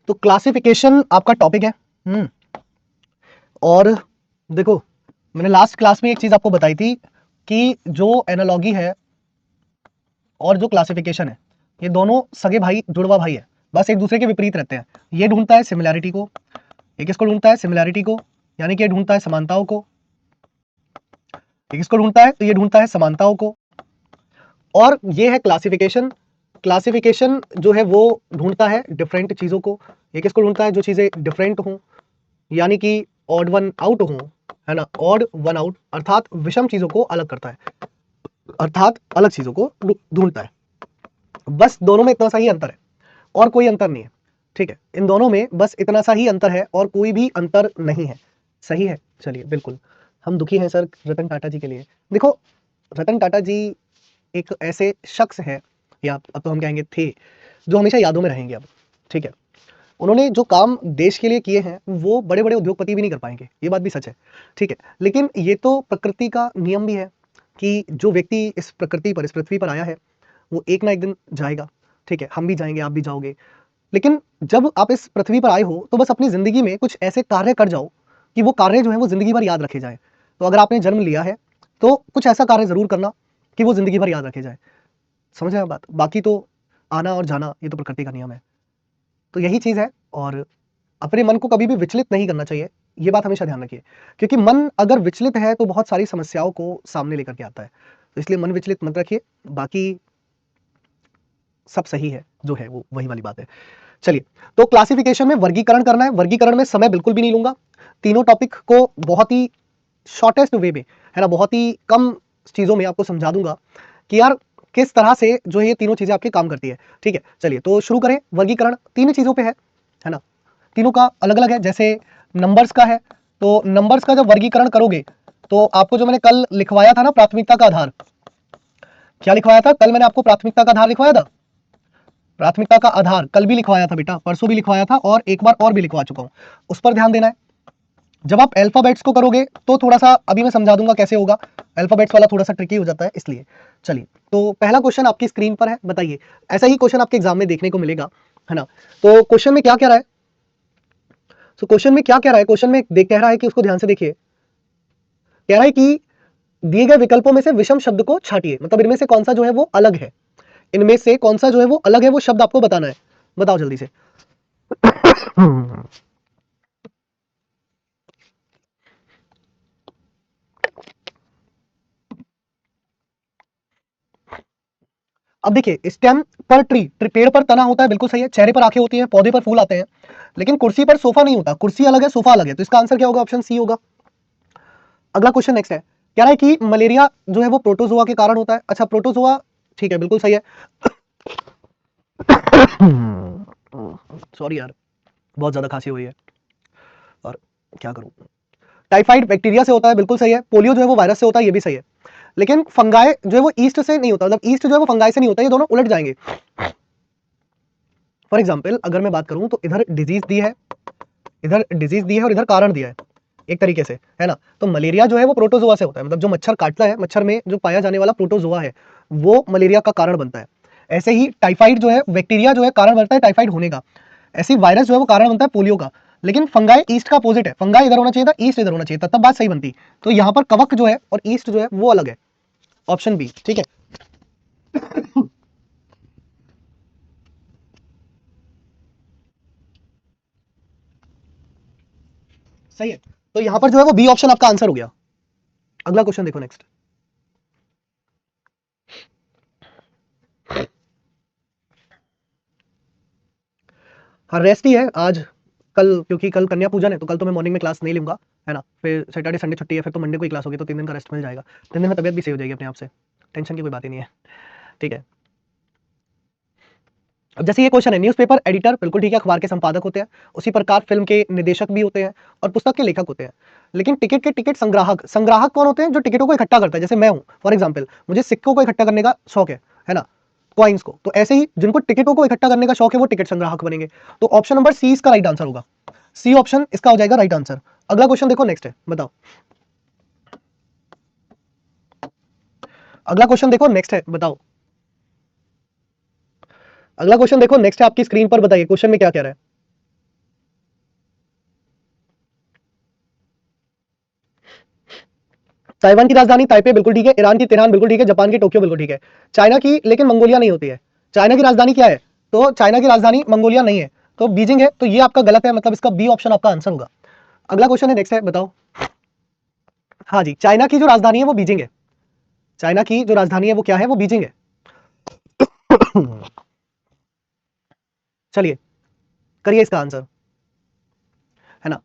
तो क्लासिफिकेशन आपका टॉपिक है। और देखो, मैंने लास्ट क्लास में एक चीज आपको बताई थी कि जो एनालॉजी है और जो क्लासिफिकेशन है, ये दोनों सगे भाई, जुड़वा भाई है, बस एक दूसरे के विपरीत रहते हैं। ये ढूंढता है सिमिलैरिटी को, एक इसको ढूंढता है सिमिलैरिटी को, यानी कि ये ढूंढता है समानताओं को। एक इसको ढूंढता है तो ये ढूंढता है समानताओं को। और ये है क्लासिफिकेशन। क्लासिफिकेशन जो है वो ढूंढता है डिफरेंट चीजों को। एक इसको ढूंढता है जो चीजें डिफरेंट हों, यानी कि ऑड वन आउट हों, है ना, ऑड वन आउट, अर्थात विषम चीजों को अलग करता है, अर्थात अलग चीजों को ढूंढता है। बस दोनों में इतना सा ही अंतर है और कोई अंतर नहीं है। ठीक है, इन दोनों में बस इतना सा ही अंतर है और कोई भी अंतर नहीं है। सही है, चलिए बिल्कुल। हम दुखी हैं सर रतन टाटा जी के लिए। देखो, रतन टाटा जी एक ऐसे शख्स है, या अब तो हम कहेंगे थे, जो हमेशा यादों में रहेंगे अब। ठीक है, उन्होंने जो काम देश के लिए किए हैं वो बड़े बड़े उद्योगपति भी नहीं कर पाएंगे, ये बात भी सच है। ठीक है, लेकिन ये तो प्रकृति का नियम भी है कि जो व्यक्ति इस प्रकृति पर, इस पृथ्वी पर आया है, वो एक ना एक दिन जाएगा। ठीक है, हम भी जाएंगे, आप भी जाओगे। लेकिन जब आप इस पृथ्वी पर आए हो तो बस अपनी जिंदगी में कुछ ऐसे कार्य कर जाओ कि वो कार्य जो है वो जिंदगी भर याद रखे जाए। तो अगर आपने जन्म लिया है तो कुछ ऐसा कार्य जरूर करना कि वो जिंदगी भर याद रखे जाए। समझ रहे हैं बात? बाकी तो आना और जाना ये तो प्रकृति का नियम है। तो यही चीज है। और अपने मन को कभी भी विचलित नहीं करना चाहिए, ये बात हमेशा ध्यान रखिए, क्योंकि मन अगर विचलित है तो बहुत सारी समस्याओं को सामने लेकर के आता है। तो इसलिए मन विचलित मत रखिए, बाकी सब सही है, जो है वो वही वाली बात है। चलिए, तो क्लासिफिकेशन में वर्गीकरण करना है। वर्गीकरण में समय बिल्कुल भी नहीं लूंगा, तीनों टॉपिक को बहुत ही शॉर्टेस्ट वे में, है ना, बहुत ही कम चीजों में आपको समझा दूंगा कि यार किस तरह से जो है ये तीनों चीजें आपके काम करती है। ठीक है, चलिए तो शुरू करें। वर्गीकरण तीन चीजों पे है ना, तीनों का अलग अलग है। जैसे नंबर्स का है, तो नंबर्स का जब वर्गीकरण करोगे तो आपको जो मैंने कल लिखवाया था ना, प्राथमिकता का आधार, क्या लिखवाया था कल? मैंने आपको प्राथमिकता का आधार लिखवाया था। प्राथमिकता का आधार कल भी लिखवाया था बेटा, परसों भी लिखवाया था और एक बार और भी लिखवा चुका हूं, उस पर ध्यान देना है। जब आप अल्फाबेट्स को करोगे तो थोड़ा सा अभी मैं समझा दूंगा कैसे होगा, अल्फाबेट्स वाला थोड़ा सा ट्रिकी हो जाता है इसलिए। चलिए, तो पहला क्वेश्चन आपकी स्क्रीन पर है, बताइए। ऐसा ही क्वेश्चन आपके एग्जाम में देखने को मिलेगा, है ना। तो क्वेश्चन में क्या कह रहा है? तो क्वेश्चन में क्या कह रहा है? क्वेश्चन में कह रहा है कि उसको ध्यान से देखिए। कह रहा है कि दिए गए विकल्पों में से विषम शब्द को छांटिए, मतलब इनमें से कौन सा जो है वो अलग है, इनमें से कौन सा जो है वो अलग है, वो शब्द आपको बताना है। बताओ जल्दी से। अब देखिए, स्टेम पर ट्री, पेड़ पर तना होता है, बिल्कुल सही है। चेहरे पर आंखें होती हैं, पौधे पर फूल आते हैं, लेकिन कुर्सी पर सोफा नहीं होता। कुर्सी अलग है, सोफा अलग है, तो इसका आंसर क्या होगा? ऑप्शन सी होगा। अगला क्वेश्चन नेक्स्ट है, कह रहा है कि मलेरिया जो है वो प्रोटोजोआ के कारण होता है। अच्छा, प्रोटोजोआ, ठीक है, बिल्कुल सही है। सॉरी यार, बहुत ज्यादा खांसी हुई है और क्या करूं। टाइफाइड बैक्टीरिया से होता है, बिल्कुल सही है। पोलियो जो है वो वायरस से होता है, ये भी सही है। लेकिन फंगाई जो है वो ईस्ट से नहीं होता, मतलब ईस्ट जो है वो फंगाई से नहीं होता, ये दोनों उलट जाएंगे। फॉर एग्जाम्पल अगर मैं बात करूं तो इधर डिजीज दी है, इधर डिजीज दी है और इधर कारण दिया है, एक तरीके से, है ना। तो मलेरिया जो है वो प्रोटोजोआ से होता है, मतलब जो मच्छर काटता है, मच्छर में जो पाया जाने वाला प्रोटोजोआ है वो मलेरिया का कारण बनता है। ऐसे ही टाइफाइड जो है, बैक्टीरिया जो है कारण बनता है टाइफाइड होने का। ऐसे ही वायरस जो है वो कारण बनता है पोलियो का। लेकिन फंगाई ईस्ट का अपोजिट है, फंगाई इधर होना चाहिए था, ईस्ट इधर होना चाहिए था, तब बात सही बनती। तो यहाँ पर कवक जो है और ईस्ट जो है वो अलग है, ऑप्शन बी, ठीक है। सही है, तो यहाँ पर जो है वो बी ऑप्शन आपका आंसर हो गया। अगला क्वेश्चन देखो नेक्स्ट। हाँ, रेस्ट ही है आज, कल क्योंकि कल कन्या पूजन है तो कल तो मैं मॉर्निंग में क्लास नहीं लूंगा, है ना। फिर सैटरडे संडे छुट्टी है, फिर तो मंडे को ही क्लास होगी, तो 3 दिन का रेस्ट मिल जाएगा। 3 दिन में तबियत भी सही हो जाएगी अपने आप से, टेंशन की कोई बात ही नहीं है। ठीक है, अब जैसे ये क्वेश्चन है, न्यूज़पेपर एडिटर, बिल्कुल ठीक है, अखबार के संपादक होते हैं। उसी प्रकार फिल्म के निर्देशक भी होते हैं और पुस्तक के लेखक होते हैं। लेकिन टिकट के टिकट संग्राहक, संग्राहक कौन होते हैं? जो टिकटों को इकट्ठा करता है, जैसे मैं हूं फॉर एग्जाम्पल, मुझे सिक्कों को इकट्ठा करने का शौक है ना, कॉइन्स को। तो ऐसे ही जिनको टिकटों को इकट्ठा करने का शौक है वो टिकट संग्राहक बनेंगे। तो ऑप्शन नंबर सी इसका राइट आंसर होगा, सी ऑप्शन इसका हो जाएगा राइट आंसर। अगला क्वेश्चन देखो नेक्स्ट है, बताओ। अगला क्वेश्चन देखो नेक्स्ट है, बताओ। अगला क्वेश्चन देखो नेक्स्ट है आपकी स्क्रीन पर, बताइए क्वेश्चन में क्या कह रहा है। ताइवान की राजधानी ताइपे बिल्कुल ठीक है, ईरान की तेहरान बिल्कुल ठीक है, जापान की टोक्यो बिल्कुल ठीक है, चाइना की लेकिन मंगोलिया नहीं होती है। चाइना की राजधानी क्या है? तो चाइना की राजधानी मंगोलिया नहीं है, तो बीजिंग है। तो ये आपका गलत है, मतलब इसका बी ऑप्शन आपका आंसर होगा। अगला क्वेश्चन है, नेक्स्ट है, बताओ। हाँ जी, चाइना की जो राजधानी है वो बीजिंग है। चाइना की जो राजधानी है वो क्या है? वो बीजिंग है। चलिए करिए इसका आंसर, है ना।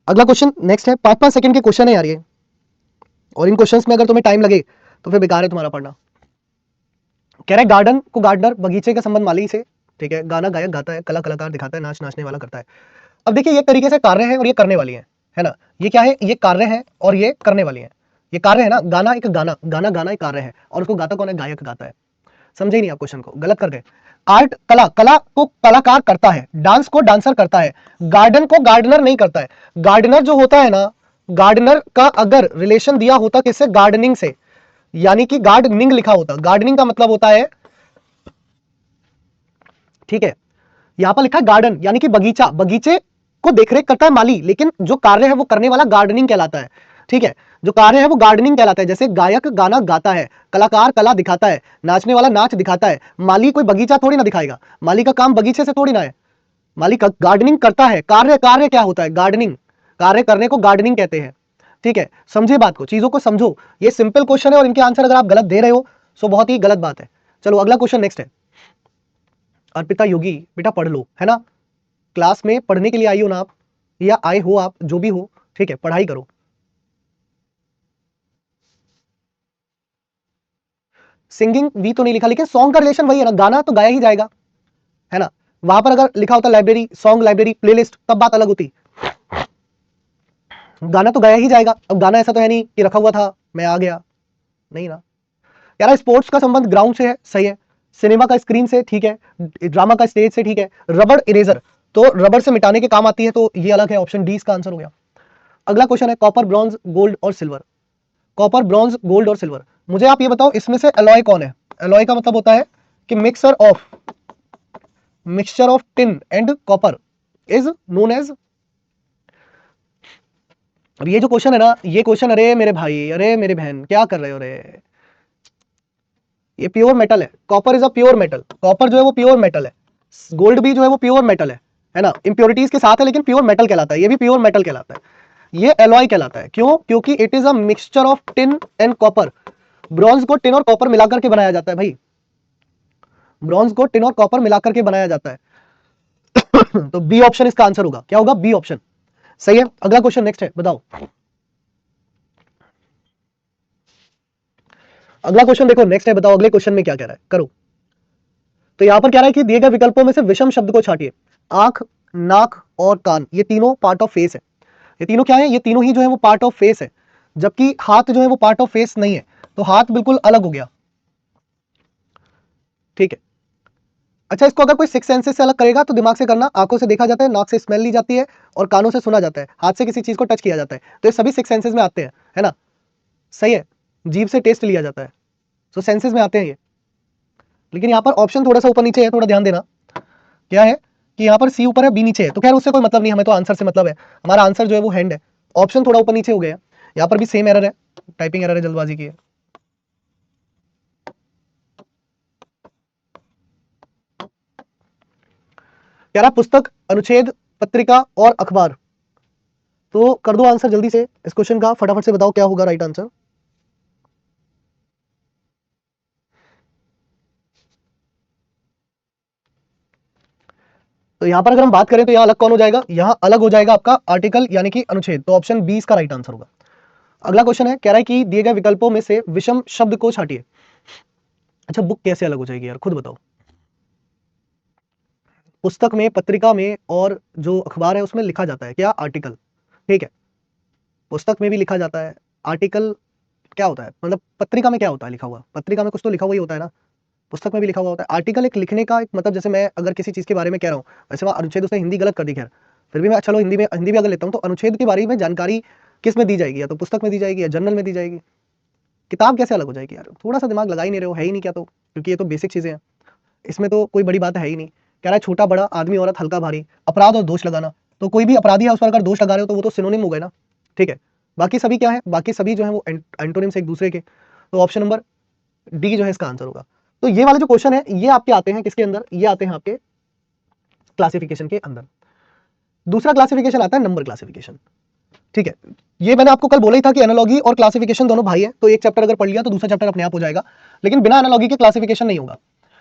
अगला क्वेश्चन नेक्स्ट है, 5-5 सेकंड के क्वेश्चन है यार ये, और इन क्वेश्चंस में अगर तुम्हें टाइम लगे तो फिर बेकार है तुम्हारा पढ़ना। कह रहा है गार्डन को गार्डनर, बगीचे का संबंध माली से, ठीक है। गाना गायक गाता है, कला कलाकार दिखाता है, नाच नाचने वाला करता है। अब देखिए ये तरीके से कार्य है और ये करने वाली है ना। ये क्या है? ये कार्य है और ये करने वाली है। ये कार्य है ना, गाना एक गाना, गाना गाना एक कार्य है, और उसको गाता कौन है? गायक गाता है। समझे नहीं आप क्वेश्चन को, गलत कर गए। आर्ट कला, कला को कलाकार करता है, डांस को डांसर करता है, गार्डन को गार्डनर नहीं करता है। गार्डनर जो होता है ना, गार्डनर का अगर रिलेशन दिया होता किससे? गार्डनिंग से, यानी कि गार्डनिंग लिखा होता। गार्डनिंग का मतलब होता है, ठीक है, यहां पर लिखा है गार्डन यानी कि बगीचा, बगीचे को देखरेख करता है माली, लेकिन जो कार्य है वो करने वाला गार्डनिंग कहलाता है। ठीक है, जो कार्य है वो गार्डनिंग कहलाता है। जैसे गायक गाना गाता है, कलाकार कला दिखाता है, नाचने वाला नाच दिखाता है। माली कोई बगीचा थोड़ी ना दिखाएगा, माली का काम बगीचे से थोड़ी ना है। माली का गार्डनिंग करता है। कार्य, कार्य क्या होता है? गार्डनिंग। कार्य करने को गार्डनिंग कहते हैं। ठीक है, समझे बात को, चीजों को समझो। ये सिंपल क्वेश्चन है और इनके आंसर अगर आप गलत दे रहे हो तो बहुत ही गलत बात है। चलो अगला क्वेश्चन नेक्स्ट है। अर्पिता योगी, बेटा पढ़ लो, है ना। क्लास में पढ़ने के लिए आई हो ना आप, या आए हो आप, जो भी हो, ठीक है, पढ़ाई करो। सिंगिंग भी तो नहीं लिखा, लेकिन सॉन्ग का रिलेशन वही है ना, गाना तो गाया ही जाएगा, है ना। वहां पर अगर लिखा होता लाइब्रेरी, सॉन्ग लाइब्रेरी, प्लेलिस्ट, तब बात अलग होती। गाना तो गाया ही जाएगा। अब गाना ऐसा तो है नहीं कि रखा हुआ था मैं आ गया, नहीं ना। यार स्पोर्ट्स का संबंध ग्राउंड से है, सही है। सिनेमा का स्क्रीन से, ठीक है। ड्रामा का स्टेज से, ठीक है। रबड़ इरेजर, तो रबड़ से मिटाने के काम आती है, तो ये अलग है। ऑप्शन डी इसका आंसर हो गया। अगला क्वेश्चन है, कॉपर, ब्रॉन्ज, गोल्ड और सिल्वर। कॉपर, ब्रॉन्ज, गोल्ड और सिल्वर। मुझे आप ये बताओ इसमें से एलॉय कौन है? एलॉय का मतलब होता है कि mixture of tin and copper is known as. अब ये जो क्वेश्चन है ना, ये क्वेश्चन, अरे मेरे भाई, अरे मेरी बहन, क्या कर रहे हो रे? ये प्योर मेटल है। Copper is a pure metal. Copper जो है वो प्योर मेटल है। गोल्ड भी जो है वो प्योर मेटल है ना। इंप्योरिटीज के साथ है, लेकिन प्योर मेटल कहलाता है। ये भी प्योर मेटल कहलाता है। ये एलॉय कहलाता है। क्यों? क्योंकि it is a mixture of tin and copper. Bronze को टिन और कॉपर मिलाकर के बनाया जाता है भाई। ब्रॉन्ज को टिन और कॉपर मिलाकर के बनाया जाता है। तो बी ऑप्शन इसका आंसर होगा। क्या होगा? बी ऑप्शन, सही है। अगला क्वेश्चन नेक्स्ट है, बताओ। अगला क्वेश्चन देखो, नेक्स्ट है, बताओ अगले क्वेश्चन में क्या कह रहा है, करो। तो यहां पर कह रहा है कि दिए गए विकल्पों में से विषम शब्द को छांटिए। आंख, नाक और कान, ये तीनों पार्ट ऑफ फेस है। ये तीनों क्या है? ये तीनों ही जो है वो पार्ट ऑफ फेस है, जबकि हाथ जो है वो पार्ट ऑफ फेस नहीं है। तो हाथ बिल्कुल अलग हो गया, ठीक है। अच्छा, इसको अगर कोई सिक्स सेंसेस से अलग करेगा तो दिमाग से करना। आंखों से देखा जाता है, नाक से स्मेल ली जाती है, और कानों से सुना जाता है, हाथ से किसी चीज को टच किया जाता है। तो ये सभी सिक्स सेंसेस में आते हैं, है ना। सही है। जीभ से टेस्ट लिया जाता है, तो सेंसेस में आते हैं ये। लेकिन यहाँ पर ऑप्शन थोड़ा सा ऊपर नीचे है, थोड़ा ध्यान देना। क्या है कि यहाँ पर सी ऊपर है, बी नीचे है, तो खैर उससे कोई मतलब नहीं, हमें तो आंसर से मतलब है। हमारा आंसर जो है वो हैंड है। ऑप्शन थोड़ा ऊपर नीचे हो गया। यहाँ पर भी सेम एरर है, टाइपिंग एरर है, जल्दबाजी की है। कह रहा पुस्तक, अनुच्छेद, पत्रिका और अखबार। तो कर दो आंसर जल्दी से इस क्वेश्चन का, फटाफट से बताओ क्या होगा राइट आंसर। तो यहां पर अगर हम बात करें तो यहां अलग कौन हो जाएगा? यहां अलग हो जाएगा आपका आर्टिकल यानी कि अनुच्छेद। तो ऑप्शन 20 का राइट आंसर होगा। अगला क्वेश्चन है, कह रहा है कि दिए गए विकल्पों में से विषम शब्द को छांटिए। अच्छा, बुक कैसे अलग हो जाएगी यार, खुद बताओ। पुस्तक में, पत्रिका में और जो अखबार है उसमें लिखा जाता है क्या? आर्टिकल, ठीक है। पुस्तक में भी लिखा जाता है। आर्टिकल क्या होता है? मतलब पत्रिका में क्या होता है लिखा हुआ? पत्रिका में कुछ तो लिखा हुआ ही होता है ना। पुस्तक में भी लिखा हुआ होता है। आर्टिकल एक लिखने का एक मतलब, जैसे मैं अगर किसी चीज के बारे में कह रहा हूँ, वैसे वहाँ अनुच्छेद उसने हिंदी गलत कर दी, खैर फिर भी मैं, चलो हिंदी भी अगर लेता हूँ, तो अनुच्छेद के बारे में जानकारी किस में दी जाएगी? या तो पुस्तक में दी जाएगी या जर्नल में दी जाएगी। किताब कैसे अलग हो जाएगी यार? थोड़ा सा दिमाग लगा ही नहीं रहे हो, है ही नहीं क्या? तो क्योंकि ये तो बेसिक चीजें हैं, इसमें तो कोई बड़ी बात है ही नहीं। कह रहा है छोटा बड़ा, आदमी औरत, हल्का भारी, अपराध और दोष लगाना। तो कोई भी अपराधी है उस पर अगर दोष लगा रहे हो तो वो तो सिनोनिम हो गए ना, ठीक है। बाकी सभी क्या है, बाकी सभी जो है वो एंटोनिम्स एक दूसरे के, तो ऑप्शन नंबर डी जो है इसका आंसर होगा। तो ये वाले जो क्वेश्चन है ये आपके आते हैं किसके अंदर, ये आते हैं आपके क्लासिफिकेशन के अंदर। दूसरा क्लासिफिकेशन आता है नंबर क्लासिफिकेशन, ठीक है। ये मैंने आपको कल बोला ही था कि एनालॉजी और क्लासिफिकेशन दोनों भाई है, तो एक चैप्टर अगर पढ़ लिया तो दूसरा चैप्टर अपने आप हो जाएगा, लेकिन बिना एनालॉजी के क्लासिफिकेशन नहीं होगा।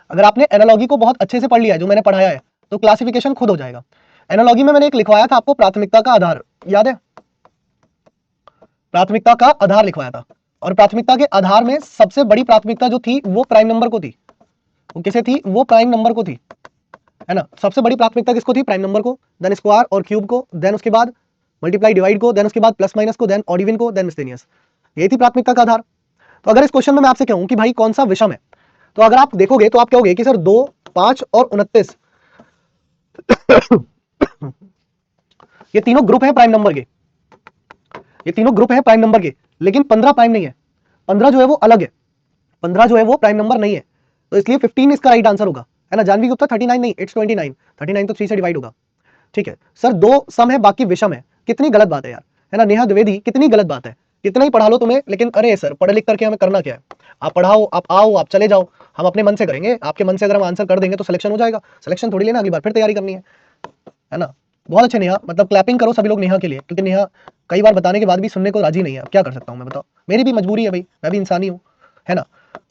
अगर आपने एनालॉजी को बहुत अच्छे से पढ़ लिया है जो मैंने पढ़ाया है, तो क्लासिफिकेशन खुद हो जाएगा। एनालॉजी में मैंने एक लिखवाया था आपको प्राथमिकता का आधार, याद है, प्राथमिकता का आधार लिखवाया था, और प्राथमिकता के आधार में सबसे बड़ी प्राथमिकता जो थी वो प्राइम नंबर को थी। वो किसे थी, वो प्राइम नंबर को थी, है ना। सबसे बड़ी प्राथमिकता किसको थी, प्राइम नंबर को, देन स्क्वायर और क्यूब को, देन उसके बाद मल्टीप्लाई डिवाइड को, देन उसके बाद प्लस माइनस को, देन ऑड इवन को, देन मिसलेनियस। ये थी प्राथमिकता का आधार। तो अगर इस क्वेश्चन में मैं आपसे कहूं कि भाई कौन सा विषम है, तो अगर आप देखोगे तो आप कहोगे कि सर 2, 5 और 29 ये तीनों ग्रुप है प्राइम नंबर के, ये तीनों ग्रुप है प्राइम नंबर के, लेकिन 15 प्राइम नहीं है, 15 जो है वो अलग है, 15 जो है वो प्राइम नंबर नहीं है, तो इसलिए 15 इसका राइट आंसर होगा, है ना। जानवी गुप्ता 39 नहीं, इट्स 29, 39 तो 3 से डिवाइड होगा, ठीक है। सर 2 सम है बाकी विषम है, कितनी गलत बात है यार, है ना। नेहा द्विवेदी कितनी गलत बात है, कितना ही पढ़ा लो तुम्हें, लेकिन अरे सर पढ़ लिख करके हमें करना क्या है, आप पढ़ाओ, आप आओ, आप चले जाओ, हम अपने मन से करेंगे, आपके मन से अगर हम आंसर कर देंगे तो सिलेक्शन हो जाएगा, सिलेक्शन थोड़ी लेना, अगली बार फिर तैयारी करनी है ना। बहुत अच्छे नेहा, मतलब क्लैपिंग करो सभी लोग नेहा के लिए, क्योंकि नेहा कई बार बताने के बाद भी सुनने को राजी नहीं है, अब क्या कर सकता हूं मैं, बताओ, मेरी भी मजबूरी है भाई, मैं भी इंसानी हूं, है ना।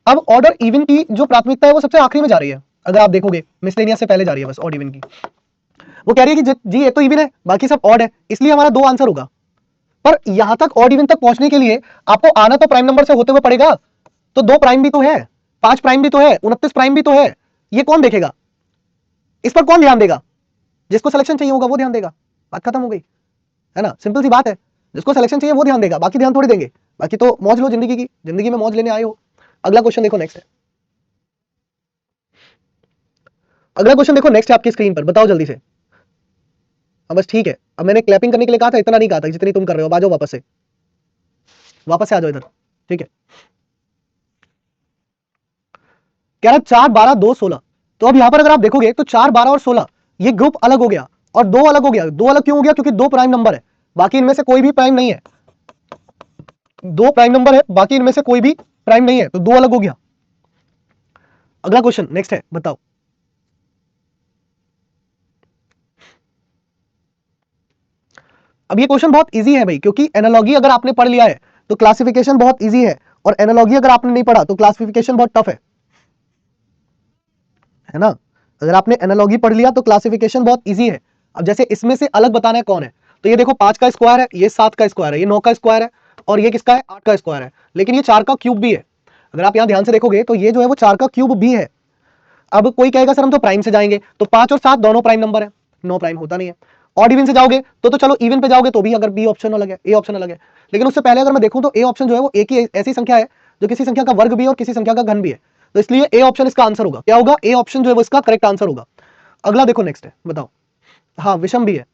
अब ऑर्डर इवन की जो प्राथमिकता है वो सबसे आखिरी में जा रही है, अगर आप देखोगे मिसलेनियस से पहले जा रही है बस ऑड इवन की। वो कह रही है कि जी ये तो इवन है बाकी सब ऑड है, इसलिए हमारा 2 आंसर होगा। पर यहां तक ऑड इवन तक पहुंचने के लिए आपको आना तो प्राइम नंबर से होते हुए पड़ेगा, तो 2 प्राइम भी तो है, 5 प्राइम भी तो है, 29 प्राइम भी तो है, ये कौन देखेगा, इस पर कौन ध्यान देगा, जिसको सिलेक्शन चाहिए होगा वो ध्यान देगा, बात खत्म हो गई, है ना। सिंपल सी बात है, जिसको सिलेक्शन चाहिए वो ध्यान देगा, बाकी ध्यान थोड़ी देंगे, बाकी तो मौज लो जिंदगी की, जिंदगी में मौज लेने आए हो। अगला क्वेश्चन देखो नेक्स्ट है, अगला क्वेश्चन देखो नेक्स्ट है आपकी स्क्रीन पर, बताओ जल्दी से। अब बस ठीक है, अब मैंने क्लैपिंग करने के लिए कहा था, इतना नहीं कहा था जितनी तुम कर रहे हो, आ जाओ वापस से, वापस से आ जाओ इधर, ठीक है। कह रहा 4, 12, 2, 16, तो अब यहां पर अगर आप देखोगे तो 4, 12 और 16 ये ग्रुप अलग हो गया, और 2 अलग हो गया। 2 अलग क्यों हो गया, क्योंकि 2 प्राइम नंबर है, बाकी इनमें से कोई भी प्राइम नहीं है, 2 प्राइम नंबर है, बाकी इनमें से कोई भी प्राइम नहीं है, तो 2 अलग हो गया। अगला क्वेश्चन नेक्स्ट है, बताओ। अब ये क्वेश्चन बहुत इजी है भाई, क्योंकि एनालॉजी अगर आपने पढ़ लिया है तो क्लासिफिकेशन बहुत इजी है, और एनालॉजी अगर आपने नहीं पढ़ा तो क्लासिफिकेशन बहुत टफ है ना। अगर आपने एनालॉजी पढ़ लिया तो क्लासिफिकेशन बहुत इजी है। अब जैसे इसमें से अलग बताना है कौन है, तो ये देखो 5 का स्क्वायर है, ये 7 का स्क्वायर है, ये 9 का स्क्वायर है, और ये किसका है, 8 का स्क्वायर है, लेकिन ये 4 का क्यूब भी है। अगर आप यहां ध्यान से देखोगे तो ये जो है वो 4 का क्यूब भी है। अब कोई कहेगा सर हम तो प्राइम से जाएंगे, तो 5 और 7 दोनों प्राइम नंबर है, 9 प्राइम होता नहीं है। ऑड इवन से जाओगे तो चलो इवन पे जाओगे तो भी अगर बी ऑप्शन अलग है, ए ऑप्शन अलग है, लेकिन उससे पहले अगर मैं देखूं तो ए ऑप्शन जो है वो एक ही ऐसी संख्या है जो किसी संख्या का वर्ग भी है और किसी संख्या का घन भी है, तो इसलिए ए ऑप्शन इसका आंसर होगा, क्या होगा, ए ऑप्शन जो है वो इसका करेक्ट आंसर होगा। अगला देखो नेक्स्ट है, बताओ। हाँ विषम भी है,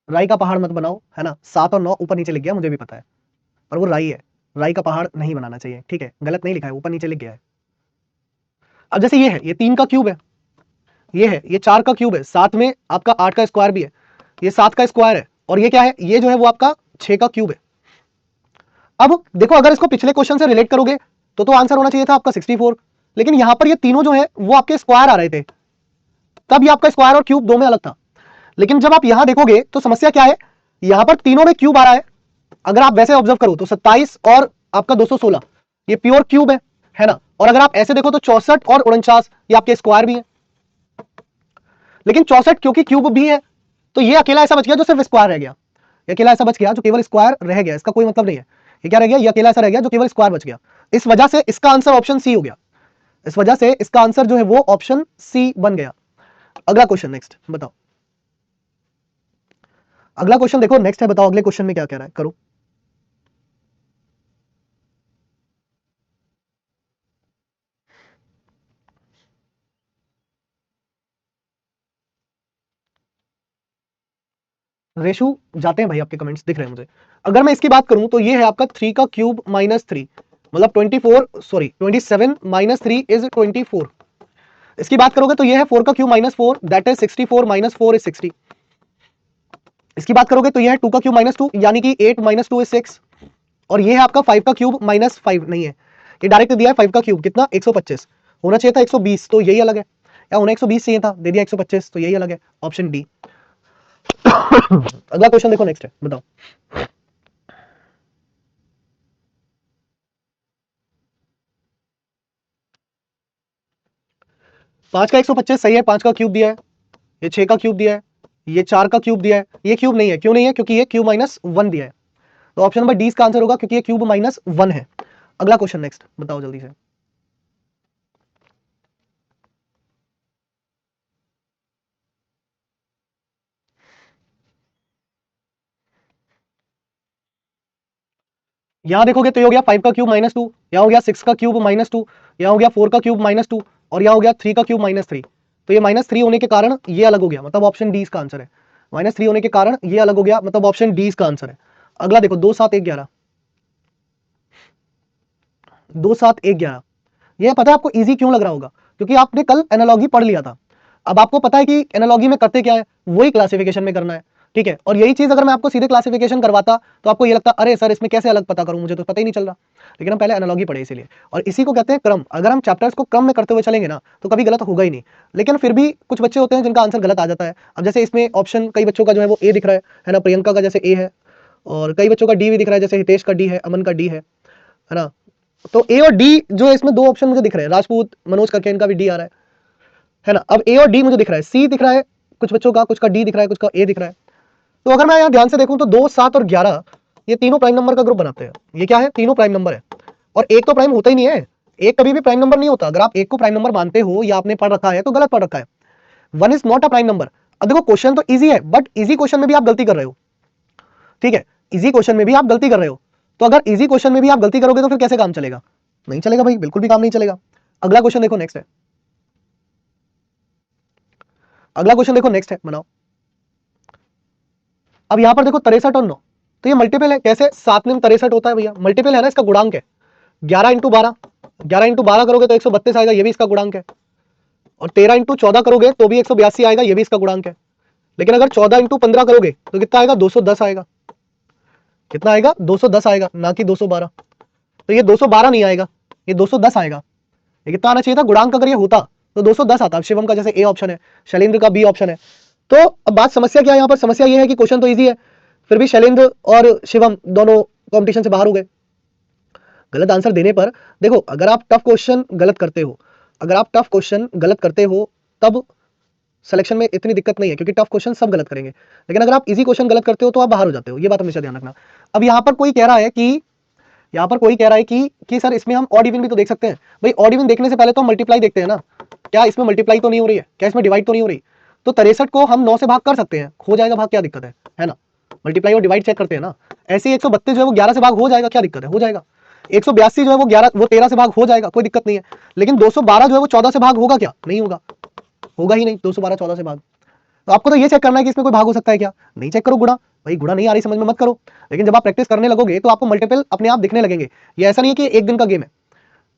राई का पहाड़ मत बनाओ, है ना। 7 और 9 ऊपर नीचे लिख गया, मुझे भी पता है, पर वो राई है, राई का पहाड़ नहीं बनाना चाहिए, ठीक है, गलत नहीं लिखा है, ऊपर नीचे लिख गया है। अब जैसे ये है, ये 3 का क्यूब है, ये है, ये 4 का क्यूब है, साथ में आपका 8 का स्क्वायर भी है, ये 7 का स्क्वायर है, और ये क्या है, ये जो है वो आपका 6 का क्यूब है। अब देखो अगर इसको पिछले क्वेश्चन से रिलेट करोगे तो आंसर होना चाहिए था आपका 64, लेकिन यहां पर ये तीनों जो है वो आपके स्क्वायर आ रहे थे, तब ये आपका स्क्वायर और क्यूब दो में अलग था। लेकिन जब आप यहां देखोगे तो समस्या क्या है, यहां पर तीनों में क्यूब आ रहा है। अगर आप वैसे ऑब्जर्व करो तो 27 और आपका 216 ये प्योर क्यूब है ना। और अगर आप ऐसे देखो तो 64 और 49 ये आपके स्क्वायर भी है, लेकिन 64 क्योंकि क्यूब भी है तो ये अकेला ऐसा बच गया जो सिर्फ स्क्वायर रह गया, ये अकेला ऐसा बच गया जो केवल स्क्वायर रह गया, इसका कोई मतलब नहीं है, ये क्या रह गया, ये अकेला ऐसा रह गया जो केवल स्क्वायर बच गया। इस वजह से इसका आंसर ऑप्शन सी हो गया, इस वजह से इसका आंसर जो है वो ऑप्शन सी बन गया। अगला क्वेश्चन नेक्स्ट, बताओ। अगला क्वेश्चन देखो नेक्स्ट है, बताओ अगले क्वेश्चन में क्या कह रहा है, करो। रेशो जाते हैं भाई, आपके कमेंट्स दिख रहे हैं मुझे। अगर मैं इसकी बात करूं तो ये है आपका 3 का क्यूब माइनस 3, मतलब 27 माइनस 3 इज 24। इसकी बात करोगे तो ये है 4 का cube minus 4, that is 64 minus 4 is 60। इसकी बात करोगे तो ये है 2 का क्यूब माइनस 2, यानी कि 8 माइनस 2 इज 6। और ये है आपका 5 का क्यूब माइनस 5 नहीं है, ये डायरेक्ट दिया है 5 का क्यूब कितना 125, होना चाहिए था 120, तो यही अलग है, या होना 120 चाहिए था, दे दिया 125, तो यही अलग है, ऑप्शन डी। अगला क्वेश्चन देखो, नेक्स्ट है, बताओ। 5 का 125 सही है, 5 का क्यूब दिया है, ये 6 का क्यूब दिया है, ये 4 का क्यूब दिया है, ये क्यूब नहीं है, क्यों नहीं है, क्योंकि ये क्यूब माइनस 1 दिया है, तो ऑप्शन नंबर डी इसका आंसर होगा, क्योंकि ये क्यूब माइनस 1 है। अगला क्वेश्चन नेक्स्ट, बताओ जल्दी से। यहां देखोगे तो ये हो गया 5 का क्यूब माइनस 2, यहां हो गया 6 का क्यूब माइनस 2, यहां हो गया 4 का क्यूब माइनस 2, और यहां हो गया 3 का क्यूब माइनस 3। तो ये माइनस 3 होने के कारण ये अलग हो गया, मतलब ऑप्शन डी इसका आंसर है। माइनस 3 होने के कारण ये अलग हो गया, मतलब ऑप्शन डी इसका आंसर है। अगला देखो, 2 7 1 11, 2 7 1 11। ये पता है आपको इजी क्यों लग रहा होगा, क्योंकि आपने कल एनालॉजी पढ़ लिया था। अब आपको पता है कि एनालॉजी में करते क्या है, वही क्लासिफिकेशन में करना है, ठीक है। और यही चीज अगर मैं आपको सीधे क्लासिफिकेशन करवाता तो आपको ये लगता अरे सर इसमें कैसे अलग पता करूं, मुझे तो पता ही नहीं चल रहा। लेकिन हम पहले एनालॉजी पढ़े इसीलिए, और इसी को कहते हैं क्रम। अगर हम चैप्टर्स को क्रम में करते हुए चलेंगे ना तो कभी गलत होगा ही नहीं। लेकिन फिर भी कुछ बच्चे होते हैं जिनका आंसर गलत आ जाता है। अब जैसे इसमें ऑप्शन कई बच्चों का जो है वो ए दिख रहा है ना, प्रियंका का जैसे ए है, और कई बच्चों का डी भी दिख रहा है, जैसे हितेश का डी है, अमन का डी है ना। तो ए और डी जो है, इसमें 2 ऑप्शन मुझे दिख रहे हैं, राजपूत मनोज करके इनका भी डी आ रहा है ना। अब ए और डी मुझे दिख रहा है, सी दिख रहा है कुछ बच्चों का, कुछ का डी दिख रहा है, कुछ का ए दिख रहा है। तो अगर मैं यहाँ ध्यान से देखूं तो 2 7 और 11 ये तीनों प्राइम नंबर का ग्रुप बनाते हैं। ये क्या है, तीनों प्राइम नंबर है, और एक तो प्राइम होता ही नहीं है, एक कभी भी प्राइम नंबर नहीं होता। अगर आप एक को प्राइम नंबर मानते हो या आपने पढ़ रखा है तो गलत पढ़ रखा है। 1 is not a prime number. अब देखो क्वेश्चन तो इजी है, बट इजी क्वेश्चन में भी आप गलती कर रहे हो, ठीक है, इजी क्वेश्चन में भी आप गलती कर रहे हो। तो अगर इजी क्वेश्चन में भी आप गलती करोगे तो फिर कैसे काम चलेगा, नहीं चलेगा भाई, बिल्कुल भी काम नहीं चलेगा। अगला क्वेश्चन देखो, नेक्स्ट है, अगला क्वेश्चन देखो, नेक्स्ट है, बनाओ। अब यहां पर देखो 63 और 9, तो ये मल्टीपल है, कैसे 7 में 63 होता है भैया, मल्टीपल है ना, इसका गुणांक है 11 इंटू 12, 11 इंटू 12 करोगे तो 132 आएगा, ये भी इसका गुणांक है। और 13 इंटू 14 करोगे तो भी 182 आएगा, ये भी इसका गुणांक है। लेकिन अगर 14 इंटू 15 करोगे तो कितना आएगा, 210 आएगा। कितना आएगा, 210 आएगा, ना कि 212। तो ये 212 नहीं आएगा, ये 210 आएगा। ये कितना आना चाहिए था, गुणांक अगर ये होता तो 210 आता। शिवम का जैसे ए ऑप्शन है, शैलेंद्र का बी ऑप्शन है। तो अब बात समस्या क्या है, यहाँ पर समस्या ये है कि क्वेश्चन तो इजी है, फिर भी शैलेंद्र और शिवम दोनों कंपटीशन से बाहर हो गए गलत आंसर देने पर। देखो अगर आप टफ क्वेश्चन गलत करते हो, अगर आप टफ क्वेश्चन गलत करते हो तब सिलेक्शन में इतनी दिक्कत नहीं है, क्योंकि टफ क्वेश्चन सब गलत करेंगे। लेकिन अगर आप इजी क्वेश्चन गलत करते हो तो आप बाहर हो जाते हो, ये बात हमेशा ध्यान रखना। अब यहाँ पर कोई कह रहा है कि यहाँ पर कोई कह रहा है कि सर इसमें हम ऑड इवन भी तो देख सकते हैं। भाई ऑड इवन देखने से पहले तो हम मल्टीप्लाई देखते हैं ना, क्या इसमें मल्टीप्लाई तो नहीं हो रही है, क्या इसमें डिवाइड तो नहीं हो रही। तो 63 को हम 9 से भाग कर सकते हैं, हो जाएगा भाग, क्या दिक्कत है ना। मल्टीप्लाई और डिवाइड चेक करते हैं ना। ऐसे ही 132 जो है वो 11 से भाग हो जाएगा, क्या दिक्कत है, हो जाएगा। 182 जो है वो 13 से भाग हो जाएगा, कोई दिक्कत नहीं है। लेकिन 212 जो है वो 14 से भाग होगा क्या, नहीं होगा, होगा ही नहीं। 212 14 से भाग, तो आपको तो ये चेक करना है कि इसमें कोई भाग हो सकता है क्या, नहीं चेक करो गुणा, भाई गुणा नहीं आ रही समझ में मत करो। लेकिन जब आप प्रैक्टिस करने लगोगे तो आपको मल्टीपल अपने आप दिखने लगेंगे। ये ऐसा नहीं है कि एक दिन का गेम है,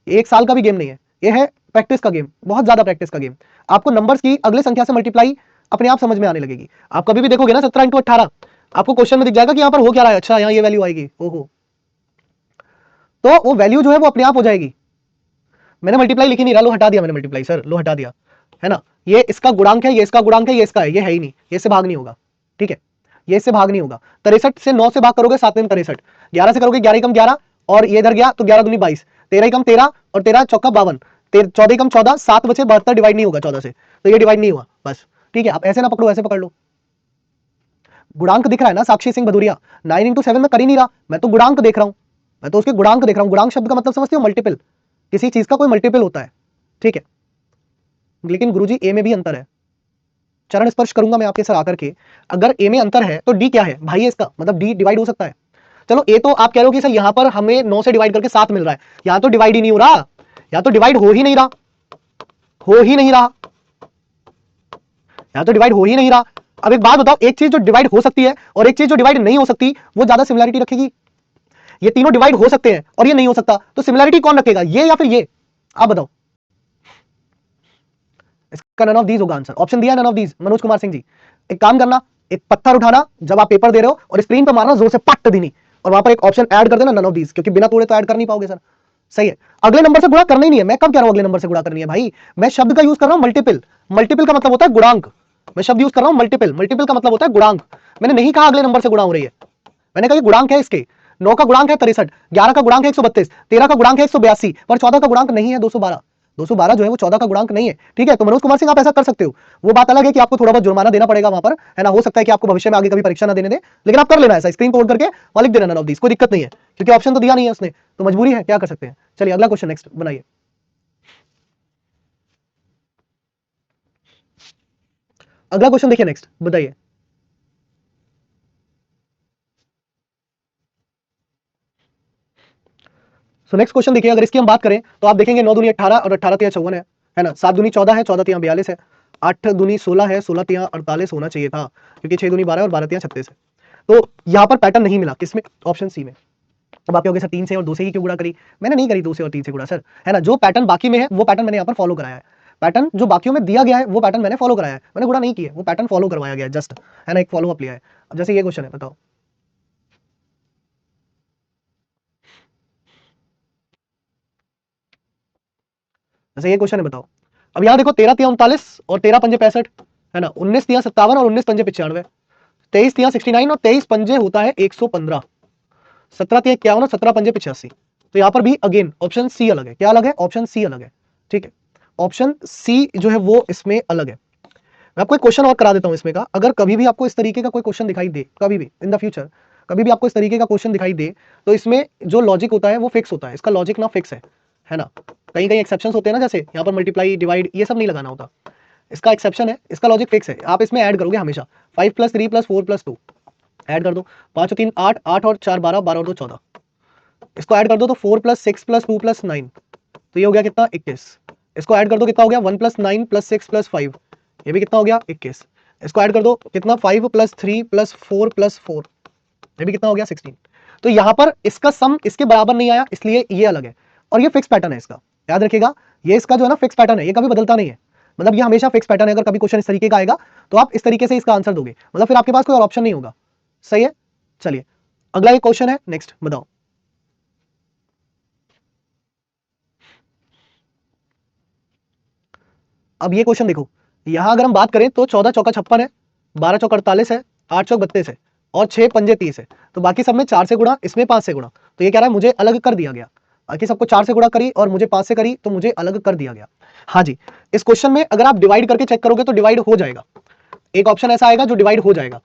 एक साल का भी गेम नहीं है, ये है प्रैक्टिस का गेम, बहुत ज्यादा प्रैक्टिस का गेम। आपको नंबर्स की अगले संख्या से मल्टीप्लाई अपने आप समझ में आने लगेगी। आप कभी भी देखोगे ना 17 इंटू 18, आपको क्वेश्चन में दिख जाएगा कि यहाँ पर हो क्या रहा है, अच्छा यहाँ ये वैल्यू आएगी, ओहो, तो वो वैल्यू जो है वो अपने आप हो जाएगी। मैंने मल्टीप्लाई लिखी नहीं रहा, लो हटा दिया मैंने मल्टीप्लाई, सर लो हटा दिया, है ना। ये इसका गुणांक है, ये इसका गुणांक है, ये इसका है, ये ही नहीं, ये इससे भाग नहीं होगा, ठीक है, ये इससे भाग नहीं होगा। 63 से 9 से भाग करोगे 7 में 63, 11 से करोगे 11 कम 11, और ये इधर गया तो 11 दूनी 22, 13 कम 13 और 13 चौका 52, 14 कम 14, 7 बचे 72, डिवाइड नहीं होगा 14 से, तो ये डिवाइड नहीं हुआ बस, ठीक है। आप ऐसे ना पकड़ो, ऐसे पकड़ लो। गुणांक दिख रहा है ना साक्षी सिंह भदौरिया, 9 इंटू 7 में कर ही नहीं रहा, मैं तो गुणांक देख रहा हूं, मैं तो उसके गुणांक देख रहा हूं। गुणांक शब्द का मतलब समझते हो, मल्टीपल, किसी चीज का कोई मल्टीपल होता है, ठीक है। लेकिन गुरुजी ए में भी अंतर है, चरण स्पर्श करूंगा मैं आपके सर आकर के। अगर ए में अंतर है तो डी क्या है भाई, इसका मतलब डी डिवाइड हो सकता है। चलो ए तो आप कह रहे हो कि सर यहां पर हमें 9 से डिवाइड करके 7 मिल रहा है, यहां तो डिवाइड ही नहीं हो रहा, यहां तो डिवाइड हो ही नहीं रहा, हो ही नहीं रहा, यहां तो डिवाइड हो ही नहीं रहा। अब एक बात बताओ, एक चीज जो डिवाइड हो सकती है और एक चीज जो डिवाइड नहीं हो सकती वो ज्यादा सिमिलरिटी रखेगी? ये तीनों डिवाइड हो सकते हैं और ये नहीं हो सकता, तो सिमिलरिटी कौन रखेगा, ये या फिर ये? आप बताओ। इसका नन ऑफ दीज होगा आंसर। ऑप्शन दिया none of these, Manoj Kumar Singh ji. एक काम करना, एक पत्थर उठाना जब आप पेपर दे रहे हो और स्क्रीन पर मारना जोर से पट देनी, और वहां पर एक ऑप्शन ऐड कर देना नन ऑफ दीज, क्योंकि बिना तोड़े तो ऐड कर नहीं पाओगे सर। सही है, अगले नंबर से गुणा करना ही नहीं है। मैं कब कह रहा हूं अगले नंबर से गुणा करनी है भाई? मैं शब्द का यूज कर रहा हूं मल्टीपल। मल्टीपल का मतलब होता है गुणांक। मैं शब्द यूज कर रहा हूं मल्टीपल। मल्टीपल का मतलब होता है गुणांक। मैंने नहीं कहा अगले नंबर से गुणा हो रही है, मैंने कहा गुणांक है इसके। 9 का गुणांक है 63, 11 का गुणांक है 132, 13 का गुणांक है 182, पर 14 का गुणांक नहीं है 212। 212 जो है वो 14 का गुणांक नहीं है, ठीक है। तो मनोज कुमार सिंह आप ऐसा कर सकते हो, वो बात अलग है कि आपको थोड़ा बहुत जुर्माना देना पड़ेगा वहां पर, है ना। हो सकता है कि आपको भविष्य में आगे कभी परीक्षा ना देने दे, लेकिन आप कर लेना ऐसा, स्क्रीन कोड करके और लिख देना नन ऑफ दीस, कोई दिक्कत नहीं है, क्योंकि ऑप्शन तो दिया नहीं है उसने, तो मजबूरी है, क्या कर सकते हैं। चलिए अगला क्वेश्चन नेक्स्ट बनाइए। अगला क्वेश्चन देखिए, नेक्स्ट बताइए। सो नेक्स्ट क्वेश्चन देखिए, अगर इसकी हम बात करें तो आप देखेंगे 9 दूनी 18 और 18 तिया 54 है ना। 7 दूनी 14 है, 14 तिया 42 है, 8 दूनी 16 है, 16 तिया 48 होना चाहिए था, क्योंकि 6 दूनी 12 और 12 तिया 36 है। तो यहां पर पैटर्न नहीं मिला, किसमें? ऑप्शन सी में। अब आप कहोगे सर 3 से और 2 से ही क्यों गुणा करी? मैंने नहीं करी 2 से और 3 से गुणा सर, है ना। जो पैटर्न बाकी में है वो पैटर्न मैंने यहाँ पर फॉलो कराया है। पैटर्न जो बाकियों में दिया गया है वो पैटर्न मैंने फॉलो कराया है, मैंने गुणा नहीं किया, वो पैटर्न फॉलो करवाया गया है जस्ट, है ना, एक फॉलो अप लिया है। अब जैसे ये क्वेश्चन है, बताओ। जैसे ये क्वेश्चन है, बताओ। अब यहाँ देखो 13 तिया 39 और 13 पंजे 65, है ना। 19 तिया 57 और 19 पंजे 95, 23 तिया 69 और 23 पंजे होता है 115, 17 तिया 51 और 17 पंजे 85। तो यहाँ पर भी अगेन ऑप्शन सी अलग है। क्या अलग है? ऑप्शन सी अलग है, ठीक है। ऑप्शन सी जो है वो इसमें अलग है। मैं आपको एक क्वेश्चन और करा देता हूं इसमें का। अगर कभी भी आपको इस तरीके का कोई क्वेश्चन दिखाई दे, कभी भी इन द फ्यूचर कभी भी आपको इस तरीके का क्वेश्चन दिखाई दे, तो इसमें जो लॉजिक होता है वो फिक्स होता है। इसका लॉजिक ना फिक्स है ना। कहीं कहीं एक्सेप्शंस होते हैं ना, जैसे यहाँ पर मल्टीप्लाई डिवाइड ये सब नहीं लगाना होता, इसका एक्सेप्शन है, इसका लॉजिक फिक्स है। आप इसमें ऐड करोगे हमेशा 5 + 3 + 4 + 2 ऐड कर दो, 5 और 3 8, 8 और 4 12, 12 और 2 14, इसको ऐड कर दो तो 4 + 6 + 2 + 9, तो ये हो गया कितना? 21। इसको ऐड कर दो, कितना हो गया? 1 + 9 + 6 + 5, ये भी कितना हो गया? 21। इसको ऐड कर दो, कितना? 5 + 3 + 4 + 4, ये भी कितना हो गया? 16। तो यहां पर इसका सम इसके बराबर नहीं आया, इसलिए ये अलग है, और ये फिक्स पैटर्न है इसका, याद रखिएगा। ये इसका जो है ना फिक्स पैटर्न है, ये कभी बदलता नहीं है, मतलब ये हमेशा फिक्स पैटर्न है। अगर कभी क्वेश्चन इस तरीके का आएगा तो आप इस तरीके से इसका आंसर दोगे, मतलब फिर आपके पास कोई और ऑप्शन नहीं होगा। सही है, चलिए अगला एक क्वेश्चन है, नेक्स्ट बताओ। अब ये क्वेश्चन देखो, यहां अगर हम बात करें तो 14 चौका 56 है, 12 चौका 48 है, 8 चौक 32 है, और 6 पंजे 30 है। तो बाकी सब में 4 से गुणा, इसमें 5 से गुणा, तो ये कह रहा है मुझे अलग कर दिया गया। बाकी सबको 4 से गुणा करी और मुझे 5 से करी, तो मुझे अलग कर दिया गया। हाँ जी, इस क्वेश्चन में अगर आप डिवाइड करके चेक करोगे तो डिवाइड हो जाएगा, एक ऑप्शन ऐसा आएगा जो डिवाइड हो जाएगा,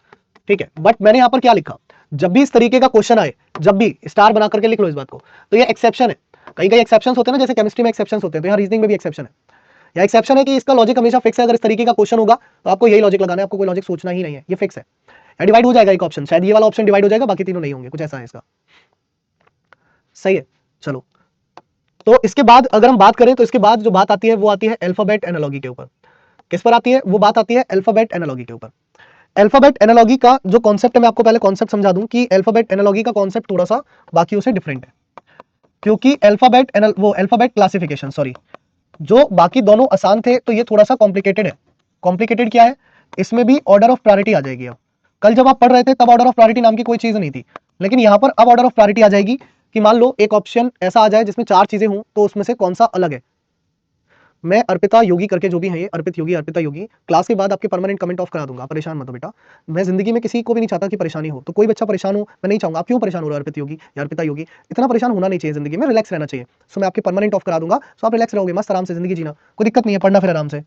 ठीक है। बट मैंने यहां पर क्या लिखा, जब भी इस तरीके का क्वेश्चन आए, जब भी स्टार बना करके लिख लो इस बात को, तो ये एक्सेप्शन है। कई कई एक्सेप्शन होते हैं ना, जैसे केमिस्ट्री में एक्सेप्शन होते हैं, तो यहाँ रीजनिंग में भी एक्सेप्शन है। या एक्सेप्शन है कि इसका लॉजिक हमेशा फिक्स है। अगर इस तरीके का क्वेश्चन होगा तो आपको यही लॉजिक लगाना है, आपको कोई लॉजिक सोचना ही नहीं है, ये फिक्स है। या डिवाइड हो जाएगा एक ऑप्शन, शायद ये वाला ऑप्शन डिवाइड हो जाएगा, बाकी तीनों नहीं होंगे, कुछ ऐसा है इसका। सही है, चलो। तो इसके बाद अगर हम बात करें तो इसके बाद जो बात आती है वो आती है अल्फाबेट एनालॉजी के ऊपर। किस पर आती है? वो बात आती है अल्फाबेट एनालॉजी के ऊपर। अल्फाबेट एनालॉजी का जो कॉन्सेप्ट है, मैं आपको पहले कॉन्सेप्ट समझा दूं कि अल्फाबेट एनालॉजी का कॉन्सेप्ट थोड़ा सा बाकियों से डिफरेंट है, क्योंकि अल्फाबेट क्लासिफिकेशन, सॉरी, जो बाकी दोनों आसान थे तो ये थोड़ा सा कॉम्प्लिकेटेड है। कॉम्प्लिकेटेड क्या है? इसमें भी ऑर्डर ऑफ प्रायोरिटी आ जाएगी। अब कल जब आप पढ़ रहे थे तब ऑर्डर ऑफ प्रायोरिटी नाम की कोई चीज नहीं थी, लेकिन यहां पर अब ऑर्डर ऑफ प्रायोरिटी आ जाएगी कि मान लो एक ऑप्शन ऐसा आ जाए जिसमें 4 चीजें हों, तो उसमें से कौन सा अलग है। मैं अर्पिता योगी करके जो भी है, ये अर्पित योगी, अर्पिता योगी, क्लास के बाद आपके परमानेंट कमेंट ऑफ करा दूंगा, परेशान मत हो बेटा। मैं जिंदगी में किसी को भी नहीं चाहता कि परेशानी हो, तो कोई बच्चा परेशान हो मैं नहीं चाहूंगा। आप क्यों परेशान हो रहे हो अर्पित योगी या अर्पिता योगी? इतना परेशान होना नहीं चाहिए जिंदगी में, रिलैक्स रहना चाहिए। सो मैं आपके परमानेंट ऑफ करा दूंगा, सो आप रिलैक्स रहोगे, मस्त आराम से जिंदगी जीना, कोई दिक्कत नहीं है, पढ़ना फिर आराम से।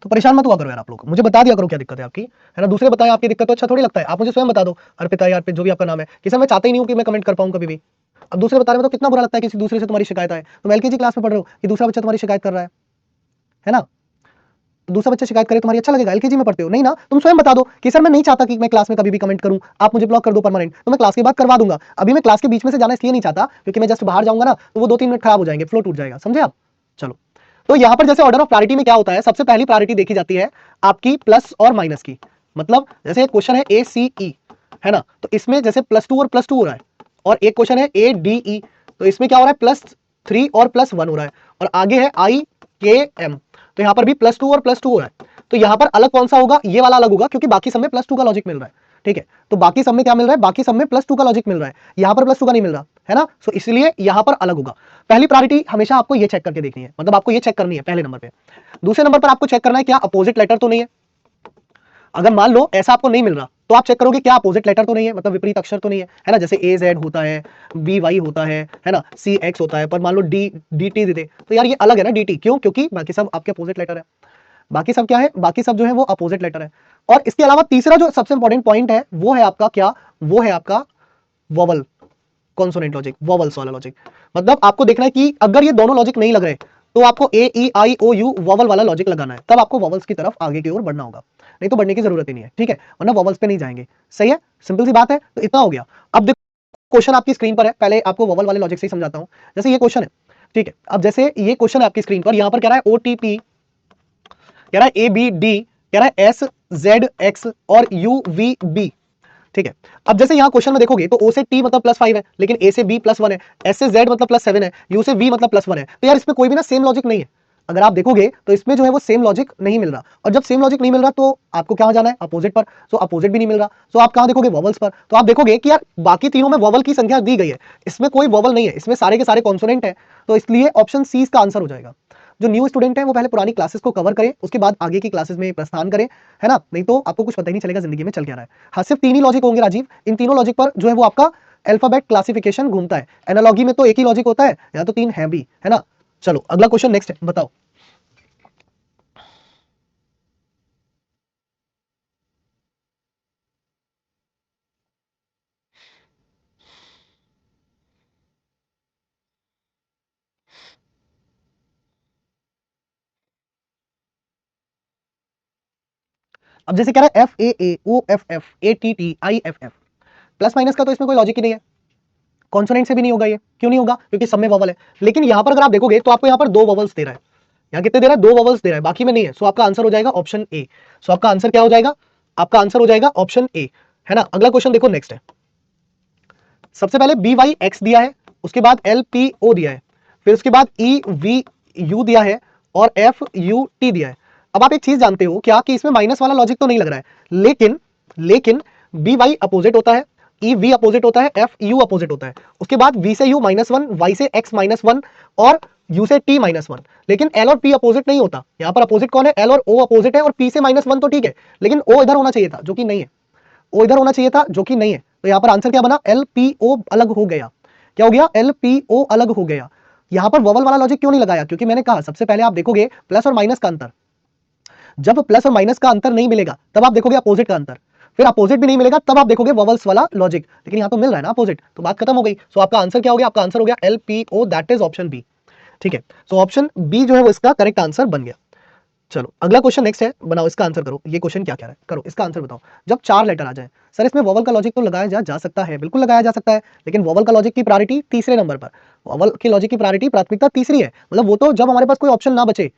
तो परेशान मत हुआ करो यार, आप लोग मुझे बता दिया करो क्या दिक्कत है आपकी, है ना। दूसरे बताएं आपकी दिक्कत, तो अच्छा थोड़ी लगता है। आप मुझे स्वयं बता दो, अर्पिता या अर्पित जो भी आपका नाम है, कि सर मैं चाहता ही नहीं हूं कि मैं कमेंट कर पाऊं कभी भी। अब दूसरे बता रहे हो तो कितना बुरा लगता है किसी दूसरे से तुम्हारी शिकायत आए। तुम एलकेजी क्लास में पढ़ रहे हो कि दूसरा बच्चा तुम्हारी शिकायत कर रहा है ना। दूसरा बच्चा शिकायत करे तुम्हारी अच्छा लगेगा? एलकेजी में पढ़ते हो, नहीं ना। तुम स्वयं बता दो कि सर मैं नहीं चाहता कि मैं क्लास में कभी भी कमेंट करूं, आप मुझे ब्लॉक कर दो परमानेंट, तो मैं क्लास के बाद करवा दूंगा। अभी मैं क्लास के बीच में से जाना इसलिए नहीं चाहता क्योंकि मैं जस्ट बाहर जाऊंगा ना तो वो 2-3 मिनट खराब हो जाएंगे, फ्लो टूट जाएगा, समझे आप। चलो, तो यहां पर जैसे ऑर्डर ऑफ प्रायोरिटी में क्या होता है, सबसे पहली प्रायोरिटी देखी जाती है आपकी प्लस और माइनस की। मतलब जैसे एक क्वेश्चन है ACE, है ना, तो इसमें जैसे +2 और +2 हो रहा है, और एक क्वेश्चन है ADE, तो इसमें क्या हो रहा है, +3 और +1 हो रहा है, और आगे है IKM, तो यहाँ पर भी +2 और +2 हो रहा है। तो यहाँ पर अलग कौन सा होगा, ये वाला अलग होगा, क्योंकि बाकी सब में +2 का लॉजिक मिल रहा है, ठीक है। तो बाकी सब में क्या मिल रहा है, बाकी सब में +2 का लॉजिक मिल रहा है, यहाँ पर +2 का नहीं मिल रहा है ना, सो इसलिए यहाँ पर अलग होगा। पहली प्रायोरिटी हमेशा आपको ये चेक करके देखनी है, मतलब आपको ये चेक करनी है पहले नंबर पे। दूसरे नंबर पर आपको चेक करना है क्या अपोजिट लेटर तो नहीं है। अगर मान लो ऐसा आपको नहीं मिल रहा, तो आप चेक करोगे क्या अपोजिट लेटर तो नहीं है, मतलब विपरीत अक्षर तो नहीं है ना, जैसे AZ होता है, BY होता है ना, CX होता है, पर मान लो DT दे दे, तो यार ये अलग है ना DT, क्यों, क्योंकि बाकी सब आपके अपोजिट लेटर है। बाकी सब क्या है, बाकी सब जो है वो अपोजिट लेटर है। और इसके अलावा तीसरा जो सबसे इंपॉर्टेंट पॉइंट है वो है आपका क्या, वो है आपका वोवल कॉन्सोनेंट लॉजिक, वोवल्स वाला लॉजिक। मतलब आपको देखना है कि अगर ये दोनों लॉजिक नहीं लग रहे, तो आपको AEIOU वोवल वाला लॉजिक लगाना है, तब आपको वोवल्स की तरफ आगे की ओर बढ़ना होगा, नहीं तो बढ़ने की जरूरत ही नहीं है, ठीक है, वरना वोवल्स पे नहीं जाएंगे। सही है, सिंपल सी बात है। तो इतना हो गया। अब देखो क्वेश्चन आपकी स्क्रीन पर है, पहले आपको वोवल वाले लॉजिक से ही समझाता हूं। जैसे ये क्वेश्चन है, ठीक है, अब जैसे ये क्वेश्चन है आपकी स्क्रीन पर, यहां पर कह रहा है OTP, कह रहा है ABD, कह रहा है SZX और UVB, ठीक है। अब जैसे यहां क्वेश्चन में देखोगे तो O से T मतलब +5 है, लेकिन A से B +1 है, S से Z मतलब +7 है, U से V मतलब +1 है, तो यार इसमें कोई भी ना सेम लॉजिक नहीं है। अगर आप देखोगे तो इसमें जो है वो सेम लॉजिक नहीं मिल रहा, और जब सेम लॉजिक नहीं मिल रहा तो आपको कहां जाना है, अपोजिट पर। सो अपोजिट भी नहीं मिल रहा, सो आप कहां देखोगे, वोवल्स पर। तो आप देखोगे कि यार बाकी तीनों में वोवल की संख्या दी गई है, इसमें कोई वोवल नहीं है, इसमें सारे के सारे कॉन्सोनेंट है, तो इसलिए ऑप्शन सी इसका आंसर हो जाएगा। जो न्यू स्टूडेंट है वो पहले पुरानी क्लासेस को कवर करे, उसके बाद आगे की क्लासेस में प्रस्थान करे, है ना, नहीं तो आपको कुछ पता ही नहीं चलेगा जिंदगी में चल क्या रहा है। हाँ, सिर्फ 3 ही लॉजिक होंगे राजीव, इन तीनों लॉजिक पर जो है वो आपका अल्फाबेट क्लासिफिकेशन घूमता है। एनालॉजी में तो एक ही लॉजिक होता है, यहाँ तो 3 है भी, है ना। चलो अगला क्वेश्चन नेक्स्ट है, बताओ। अब जैसे कह रहा है FAAOFF ATTIFF, प्लस माइनस का तो इसमें कोई लॉजिक ही नहीं है, कॉन्सोनेंट से भी नहीं होगा ये, क्यों नहीं होगा, क्योंकि सब में वोवल है। लेकिन यहां पर अगर आप देखोगे तो आपको यहां पर 2 वोवल्स दे रहा है, यहाँ कितने दे रहा है, 2 वोवल्स दे रहा है, बाकी में नहीं है। सो आपका आंसर हो जाएगा ऑप्शन ए। सो आपका आंसर क्या हो जाएगा, आपका आंसर हो जाएगा ऑप्शन ए, है ना। अगला क्वेश्चन देखो नेक्स्ट है। सबसे पहले BYX दिया है, उसके बाद LPO दिया है, फिर उसके बाद EVU दिया है, और FUT दिया है। अब आप एक चीज जानते हो क्या, कि इसमें माइनस वाला लॉजिक तो नहीं लग रहा है, लेकिन BY अपोजिट होता है, EV अपोजिट होता है, FU अपोजिट होता है, उसके बाद V से U -1, Y से X -1 और U से T -1। लेकिन L और P अपोजिट नहीं होता, यहां पर अपोजिट कौन है, L और O अपोजिट है, और P से -1 तो ठीक है, लेकिन O इधर होना चाहिए था जो कि नहीं है, O इधर होना चाहिए था जो कि नहीं है। तो यहां पर आंसर क्या बना, LPO अलग हो गया। क्या हो गया, LPO अलग हो गया। यहां पर वोवल वाला लॉजिक क्यों नहीं लगाया, क्योंकि मैंने कहा सबसे पहले आप देखोगे प्लस और माइनस का अंतर, जब प्लस और माइनस का अंतर नहीं मिलेगा तब आप देखोगे अपोजिट का अंतर, फिर अपोजिट भी नहीं मिलेगा तब आप देखोगे वोवल्स वाला लॉजिक, लेकिन यहां तो मिल रहा है ना अपोजिट, तो बात खत्म हो गई। सो आपका आंसर क्या हो गया, आपका आंसर हो गया LPO, that is option B, ठीक है। सो ऑप्शन बी जो है वो इसका करेक्ट आंसर बन गया। चलो अगला क्वेश्चन नेक्स्ट है, बनाओ इसका आंसर करो। ये क्वेश्चन क्या कह रहा है, करो इसका आंसर बताओ। जब 4 लेटर आ जाए, सर इसमें वोवल का लॉजिक तो लगाया जा सकता है, बिल्कुल लगाया जा सकता है, लेकिन वोवल का लॉजिक की प्रायोरिटी तीसरे नंबर पर, वोवल की लॉजिक की प्रायोरिटी प्राथमिकता तीसरी है। मतलब वो तो जब हमारे पास कोई ऑप्शन ना बचे,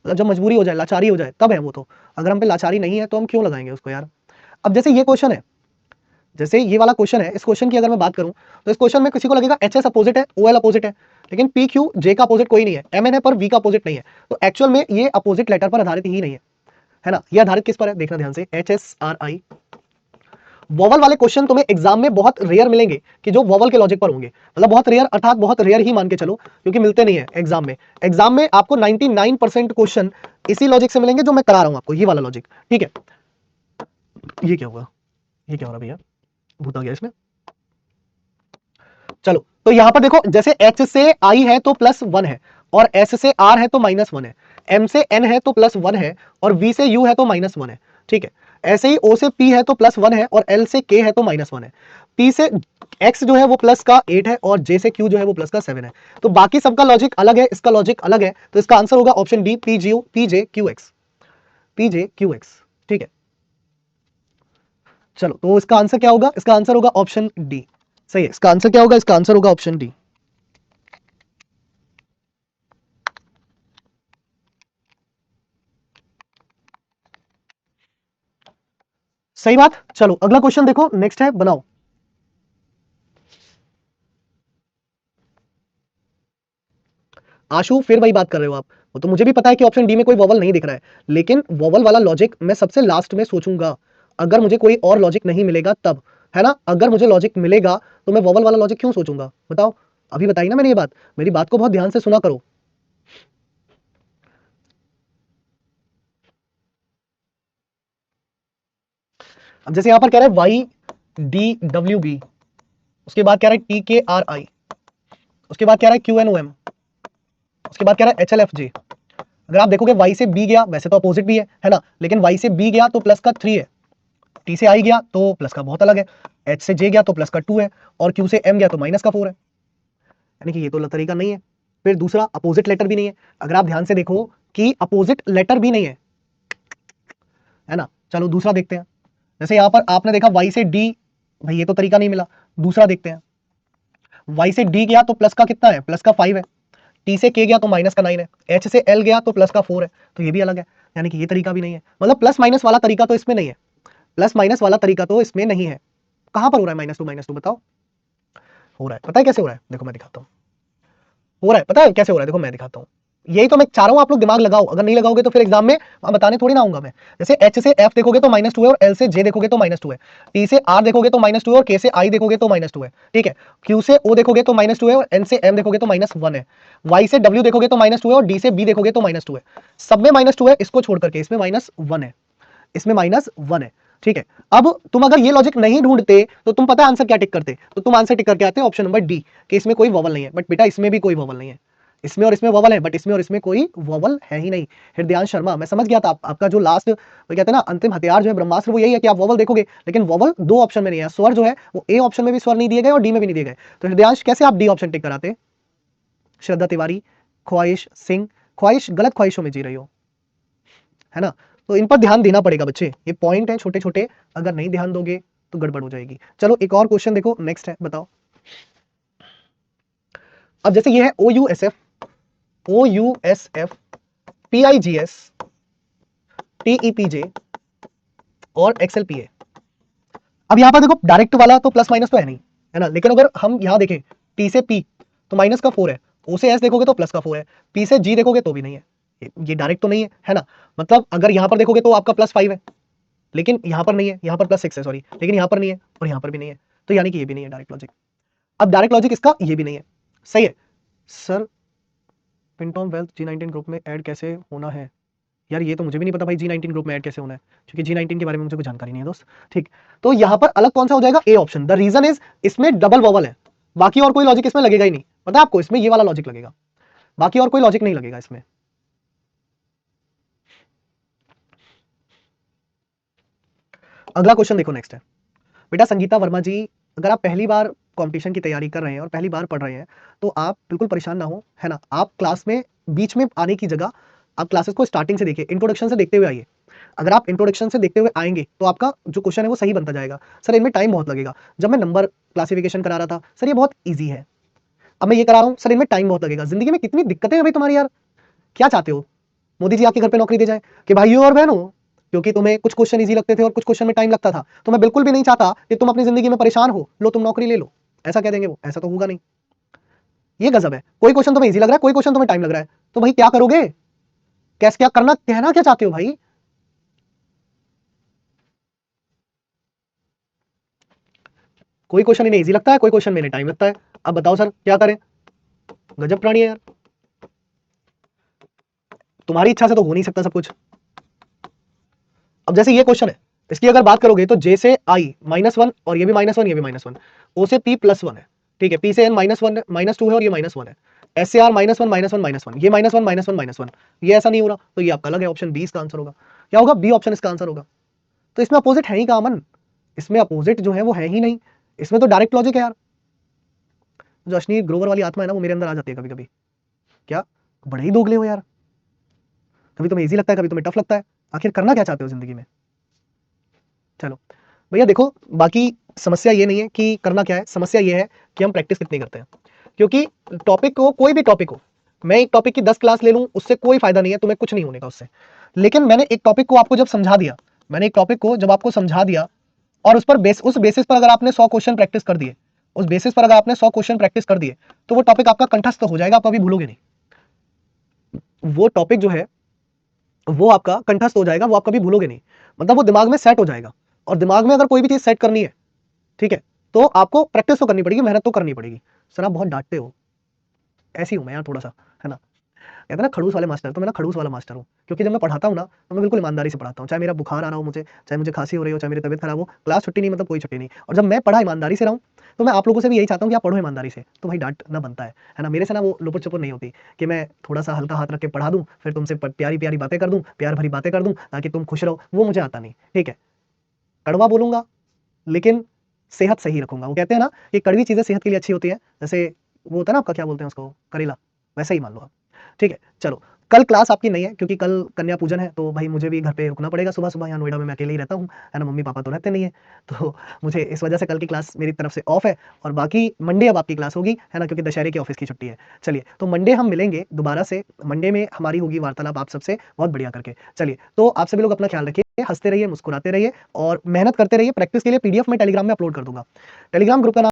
मतलब जब मजबूरी हो जाए, लाचारी हो जाए, तब है वो तो। अगर हम पे लाचारी नहीं है तो हम क्यों लगाएंगे उसको यार। अब जैसे ये क्वेश्चन है, जैसे ये वाला क्वेश्चन है, इस क्वेश्चन की अगर मैं बात करूं, तो इस क्वेश्चन में किसी को लगेगा HS अपोजिट है, OL अपोजिट है, लेकिन PQ J का अपोजिट कोई नहीं है, MN है पर V का अपोजिट नहीं है, तो एक्चुअल में ये अपोजिट लेटर पर आधारित ही नहीं है ना। ये आधारित किस पर है, देखना ध्यान से, HSRI। वोवल वाले क्वेश्चन तुम्हें एग्जाम में बहुत रेयर मिलेंगे कि जो वोवल के लॉजिक पर होंगे, मतलब बहुत रेयर, अर्थात बहुत रेयर ही मान के चलो, क्योंकि मिलते नहीं है एग्जाम में। एग्जाम में आपको 99% क्वेश्चन इसी लॉजिक से मिलेंगे जो मैं करा रहा हूं आपको, ये वाला लॉजिक, ठीक है। ये क्या हुआ, ये क्या हो रहा भैया, भूत आ गया इसमें। चलो तो यहां पर देखो, जैसे H से I है तो +1 है, और S से R है तो -1 है, M से N है तो +1 है, और V से U है तो -1 है, ठीक है। ऐसे ही O से P है तो +1 है, और L से K है तो -1 है, P से X जो है वो प्लस का 8 है, और J से Q जो है वो प्लस का 7 है। तो बाकी सबका लॉजिक अलग है, इसका लॉजिक अलग है, तो इसका आंसर होगा ऑप्शन डी, PJQX, PJQX, ठीक है। चलो तो इसका आंसर क्या होगा, इसका आंसर होगा ऑप्शन डी, सही है। इसका आंसर क्या होगा, इसका आंसर होगा ऑप्शन डी। सही बात। चलो अगला क्वेश्चन देखो, नेक्स्ट है, बनाओ। आशु फिर वही बात कर रहे हो आप। वो तो मुझे भी पता है कि ऑप्शन डी में कोई वॉवल नहीं दिख रहा है, लेकिन वॉवल वाला लॉजिक मैं सबसे लास्ट में सोचूंगा, अगर मुझे कोई और लॉजिक नहीं मिलेगा तब, है ना। अगर मुझे लॉजिक मिलेगा तो मैं वॉवल वाला लॉजिक क्यों सोचूंगा, बताओ। अभी बताई ना मैंने ये बात, मेरी बात को बहुत ध्यान से सुना करो। अब जैसे यहां पर कह रहा है वाई डी डब्ल्यू बी, उसके बाद कह रहा है टी के आर आई, उसके बाद कह रहा है क्यू एन ओ एम, उसके बाद कह रहा है एच एल एफ जे। अगर आप देखोगे वाई से बी गया, वैसे तो अपोजिट भी है ना, लेकिन वाई से बी गया तो प्लस का 3 है, टी से आई गया तो प्लस का बहुत अलग है, एच से जे गया तो प्लस का 2 है, और क्यू से एम गया तो माइनस का 4 है, यानी कि ये तो तरीका नहीं है। फिर दूसरा अपोजिट लेटर भी नहीं है, अगर आप ध्यान से देखो कि अपोजिट लेटर भी नहीं है ना। चलो दूसरा देखते हैं, जैसे यहां पर आपने देखा वाई से डी, भाई ये तो तरीका नहीं मिला। दूसरा देखते हैं, वाई से डी गया तो प्लस का कितना है, प्लस का 5 है, टी से के गया तो माइनस का 9 है, एच से एल गया तो प्लस का 4 है, तो ये भी अलग है, यानी कि ये तरीका भी नहीं है। मतलब प्लस माइनस वाला तरीका तो इसमें नहीं है, प्लस माइनस वाला तरीका तो इसमें नहीं है। कहां पर हो रहा है माइनस टू बताओ। हो रहा है, पता है कैसे हो रहा है, देखो मैं दिखाता हूं। हो रहा है, पता है कैसे हो रहा है, देखो मैं दिखाता हूं। यही तो मैं चाह रहा हूं आप लोग दिमाग लगाओ, अगर नहीं लगाओगे तो फिर एग्जाम में बताने थोड़ी ना आऊंगा मैं। जैसे एच से एफ देखोगे तो -2 है, और एल से जे देखोगे तो -2 है, टी से आर देखोगे तो -2 है, और के से आई देखोगे तो -2 है, ठीक है। क्यू से ओ देखोगे तो -2 है, और एन से एम देखोगे तो -1 है, वाई से डब्ल्यू देखोगे तो -2 है, और डी से बी देखोगे तो -2 है। सब में -2 है, इसको छोड़ करके इसमें -1 है, इसमें -1 है, ठीक है। अब तुम अगर ये लॉजिक नहीं ढूंढते तो तुम पता है आंसर क्या टिक करते, तो तुम आंसर टिक करके आते ऑप्शन नंबर डी, कि इसमें कोई वॉवल नहीं है। बट बेटा इसमें भी कोई वॉवल नहीं है, इसमें और इसमें वॉवल है, बट इसमें और इसमें कोई वॉवल है ही नहीं। हृदयांश शर्मा, मैं समझ गया था आपका जो लास्ट वो कहते हैं ना अंतिम हथियार जो है ब्रह्मास्त्र, वो यही है कि आप वॉवल देखोगे, लेकिन वॉवल 2 ऑप्शन में नहीं है। स्वर जो है वो ए ऑप्शन में भी स्वर नहीं दिए गए और डी में भी नहीं दिए गए, तो हृदयांश कैसे आप डी ऑप्शन टिक कराते। श्रद्धा तिवारी, ख्वाहिश सिंह, ख्वाहिश गलत ख्वाहिशों में जी रही हो, है ना। तो इन पर ध्यान देना पड़ेगा बच्चे, ये पॉइंट है छोटे छोटे, अगर नहीं ध्यान दोगे तो गड़बड़ हो जाएगी। चलो एक और क्वेश्चन देखो, नेक्स्ट है, बताओ। अब जैसे ये है O U S F P I G S T E P J और एक्सएल पी ए। अब यहां पर देखो डायरेक्ट वाला तो प्लस माइनस तो है नहीं, है ना, लेकिन अगर हम यहां देखें टी से पी तो माइनस का 4 है, ओ से एस देखोगे तो प्लस का 4 है, पी से जी देखोगे तो भी नहीं है, ये डायरेक्ट तो नहीं है ना। मतलब अगर यहां पर देखोगे तो आपका +5 है, लेकिन यहां पर नहीं है, यहां पर +6 है, सॉरी, लेकिन यहां पर नहीं है और यहां पर भी नहीं है, तो यानी कि ये भी नहीं है डायरेक्ट लॉजिक। अब डायरेक्ट लॉजिक इसका ये भी नहीं है, सही है। सर पिंटॉम वेल्थ G19 ग्रुप में ऐड कैसे होना है, यार ये तो मुझे भी नहीं पता भाई G19 ग्रुप में ऐड कैसे होना है, क्योंकि G19 के बारे में मुझे कोई जानकारी नहीं है दोस्त, ठीक। तो यहां पर अलग कौन सा हो जाएगा, A option. The reason is इसमें डबल वॉवल है, बाकी और कोई लॉजिक इसमें लगेगा ही नहीं, पता है आपको, इसमें ये वाला लॉजिक लगेगा, बाकी और कोई लॉजिक नहीं लगेगा इसमें। अगला क्वेश्चन देखो, नेक्स्ट है बेटा संगीता वर्मा जी, अगर आप पहली बार कंपटीशन की तैयारी कर रहे हैं और पहली बार पढ़ रहे हैं तो आप बिल्कुल परेशान ना हो, है ना। आप क्लास में बीच में आने की जगह आप क्लासेस को स्टार्टिंग से देखिए, इंट्रोडक्शन से देखते हुए आइए। अगर आप इंट्रोडक्शन से देखते हुए आएंगे तो आपका जो क्वेश्चन है वो सही बनता जाएगा। सर इनमें टाइम बहुत लगेगा, जब मैं नंबर क्लासिफिकेशन करा रहा था सर ये बहुत ईजी है, अब मैं ये करा रहा हूँ सर इनमें टाइम बहुत लगेगा। जिंदगी में कितनी दिक्कतें हैं भाई तुम्हारी यार, क्या चाहते हो मोदी जी आपके घर पे नौकरी दे जाए कि भाइयों और बहनों, क्योंकि तुम्हें कुछ क्वेश्चन इजी लगते थे और कुछ क्वेश्चन में टाइम लगता था, तो मैं बिल्कुल भी नहीं चाहता कि तुम अपनी जिंदगी में परेशान हो, लो तुम नौकरी ले लो, ऐसा कह देंगे वो, ऐसा तो होगा नहीं। ये गजब है, कोई क्वेश्चन तुम्हें इजी लग रहा है, कोई क्वेश्चन तुम्हें टाइम लग रहा है, तो भाई क्या करोगे, कैसे क्या करना, कहना क्या चाहते हो भाई। कोई क्वेश्चन इन्हें इजी लगता है, कोई क्वेश्चन में इन्हें टाइम लगता है, अब बताओ सर क्या करें, गजब प्राणी है यार, तुम्हारी इच्छा से तो हो नहीं सकता सब कुछ। अब जैसे ये क्वेश्चन है, इसकी अगर बात करोगे तो जे से आई -1 और ये भी -1, ये भी -1, ओ से पी +1 है, ठीक है, पी से एन -1 -2 है और ये -1 है, एस से आर -1 -1 -1, ये -1 -1 -1, ये ऐसा नहीं हो रहा, तो ये आपका अलग है, ऑप्शन बी इसका आंसर होगा। क्या होगा, बी ऑप्शन इसका आंसर होगा। तो इसमें अपोजिट है ही कहां मन, इसमें अपोजिट जो है वो है ही नहीं, इसमें तो डायरेक्ट लॉजिक है यार। जो अश्नीर ग्रोवर वाली आत्मा है ना वो मेरे अंदर आ जाती है कभी कभी, क्या बड़े ही दोगले हो यार, कभी तुम्हें इजी लगता है, कभी तुम्हें टफ लगता है, आखिर करना क्या चाहते हो जिंदगी में। चलो भैया देखो, बाकी समस्या ये नहीं है कि करना क्या है, समस्या ये है कि हम प्रैक्टिस कितनी करते हैं। क्योंकि टॉपिक को, कोई भी टॉपिक हो, मैं एक टॉपिक की 10 क्लास ले लूं उससे कोई फायदा नहीं है, तुम्हें कुछ नहीं होने का उससे। लेकिन मैंने एक टॉपिक को आपको जब समझा दिया मैंने एक टॉपिक को जब आपको समझा दिया और उस बेसिस पर अगर आपने 100 क्वेश्चन प्रैक्टिस कर दिए, उस बेसिस पर अगर आपने 100 क्वेश्चन प्रैक्टिस कर दिए, तो वो टॉपिक आपका कंठस्थ हो जाएगा, आप कभी भूलोगे नहीं। वो टॉपिक जो है वो आपका कंठस्थ हो जाएगा, वो आप कभी भूलोगे नहीं, मतलब वो दिमाग में सेट हो जाएगा। और दिमाग में अगर कोई भी चीज सेट करनी है, ठीक है, तो आपको प्रैक्टिस तो करनी पड़ेगी, मेहनत तो करनी पड़ेगी। सर आप बहुत डांटते हो, ऐसी हूं मैं यार थोड़ा सा, है ना। कहते हैं ना खड़ूस वाले मास्टर, तो मैं ना खड़ूस वाला मास्टर हूँ, क्योंकि जब मैं पढ़ाता हूँ ना तो मैं बिल्कुल ईमानदारी से पढ़ाता हूँ, चाहे मेरा बुखार आ रहा हो मुझे, चाहे मुझे खांसी हो रही हो, चाहे मेरी तबीयत खराब हो, क्लास छुट्टी नहीं मतलब कोई छुट्टी नहीं। और जब मैं पढ़ा ईमानदारी से रहूँ, तो मैं आप लोगों से भी यही चाहता हूँ कि आप पढ़ो ईमानदारी से, तो भाई डांट ना बनता है ना। मेरे से ना वो लुपुर चुपुर नहीं होती कि मैं थोड़ा सा हल्का हाथ रख के पढ़ा दूँ, फिर तुमसे प्यारी प्यारी बातें कर दूँ, प्यार भरी बातें कर दूँ ताकि तुम खुश रहो, वो मुझे आता नहीं, ठीक है। कड़वा बोलूंगा लेकिन सेहत सही रखूंगा। वो कहते हैं ना कि कड़वी चीजें सेहत के लिए अच्छी होती है, जैसे वो होता है ना आपका क्या बोलते हैं उसको, करेला, वैसे ही मान लो आप, ठीक है। चलो कल क्लास आपकी नहीं है क्योंकि कल कन्या पूजन है, तो भाई मुझे भी घर पे रुकना पड़ेगा सुबह सुबह, यहाँ नोएडा में मैं अकेले ही रहता हूँ, है ना, मम्मी पापा तो रहते नहीं है, तो मुझे इस वजह से कल की क्लास मेरी तरफ से ऑफ है। और बाकी मंडे अब आपकी क्लास होगी, है ना, क्योंकि दशहरे की ऑफिस की छुट्टी है। चलिए तो मंडे हम मिलेंगे दोबारा से, मंडे में हमारी होगी वार्तालाप आप सबसे बहुत बढ़िया करके। चलिए तो आप सभी लोग अपना ख्याल रखिए, हंसते रहिए, मुस्कुराते रहिए और मेहनत करते रहिए। प्रैक्टिस के लिए पीडीएफ में टेलीग्राम में अपलोड कर दूंगा। टेलीग्राम ग्रुप का नाम